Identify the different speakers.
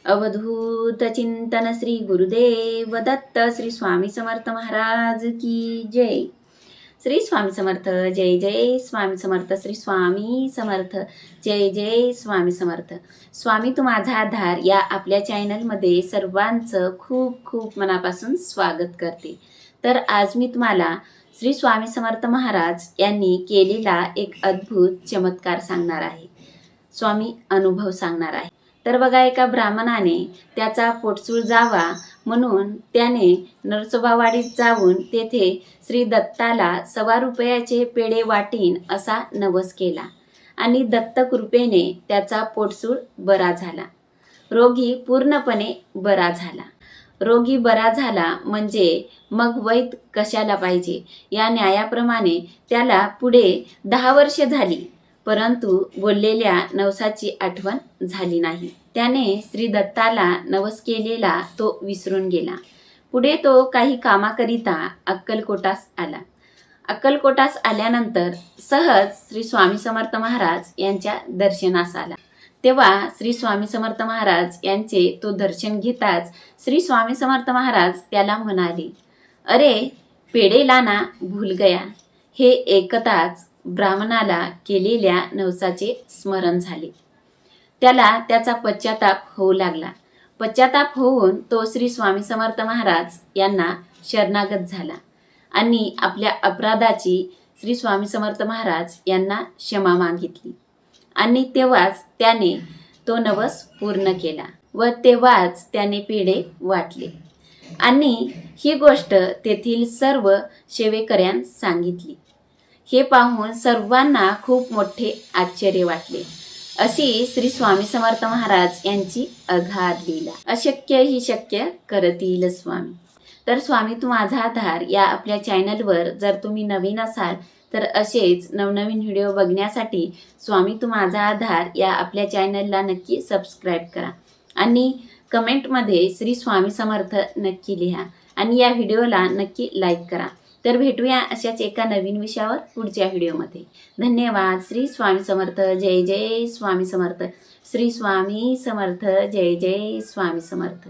Speaker 1: अवधूत चिंतन श्री गुरुदेव दत्त श्री स्वामी समर्थ महाराज की जय। श्री स्वामी समर्थ जय जय स्वामी समर्थ। श्री स्वामी समर्थ जय जय स्वामी समर्थ। स्वामी तू माझा आधार या आपल्या चॅनलमध्ये सर्वांचं खूप खूप मनापासून स्वागत करते। तर आज मी तुम्हाला श्री स्वामी समर्थ महाराज यांनी केलेला एक अद्भुत चमत्कार सांगणार आहे, स्वामी अनुभव सांगणार आहे। तर बघा, एका ब्राह्मणाने त्याचा पोटसूळ जावा म्हणून त्याने नरसोबावाडीत जाऊन तेथे श्री दत्ताला 1.25 रुपयाचे पेढे वाटीन असा नवस केला आणि दत्त कृपेने त्याचा पोटसूळ बरा झाला। रोगी पूर्णपणे बरा झाला। रोगी बरा झाला म्हणजे मग वैद्य कशाला पाहिजे या न्यायाप्रमाणे त्याला पुढे 10 वर्षे झाली, परंतु बोललेल्या नवसाची आठवण झाली नाही। त्याने श्री दत्ताला नवस केलेला तो विसरून गेला। पुढे तो काही कामाकरिता अक्कलकोटास आला। अक्कलकोटास आल्यानंतर सहज श्री स्वामी समर्थ महाराज यांच्या दर्शनास आला। तेव्हा श्री स्वामी समर्थ महाराज यांचे तो दर्शन घेताच श्री स्वामी समर्थ महाराज त्याला म्हणाले, अरे पेढे लाना भूल गया। हे ऐकताच ब्राह्मणाला केलेल्या नवसाचे स्मरण झाले। त्याला त्याचा पश्चाताप होऊ लागला। पश्चाताप होऊन तो श्री स्वामी समर्थ महाराज यांना शरणागत झाला आणि आपल्या अपराधाची श्री स्वामी समर्थ महाराज यांना क्षमा मागितली आणि तेव्हाच त्याने तो नवस पूर्ण केला व तेव्हाच त्याने पेढे वाटले आणि ही गोष्ट तेथील सर्व सेवेकऱ्यांस सांगितली। हे पाहून सर्वांना खूप मोठे आश्चर्य वाटले। अशी श्री स्वामी समर्थ महाराज यांची अगाध लीला। अशक्य ही शक्य करतील स्वामी। तर स्वामी तू माझा आधार या आपल्या चॅनलवर जर तुम्ही नवीन असाल तर असेच नवनवीन व्हिडिओ बघण्यासाठी स्वामी तू माझा आधार या आपल्या चॅनलला नक्की सबस्क्राईब करा आणि कमेंटमध्ये श्री स्वामी समर्थ नक्की लिहा आणि या व्हिडिओला नक्की लाईक करा। तर भेटूया अशाच एका नवीन विषयावर पुढच्या व्हिडिओमध्ये। धन्यवाद। श्री स्वामी समर्थ जय जय स्वामी समर्थ। श्री स्वामी समर्थ जय जय स्वामी समर्थ।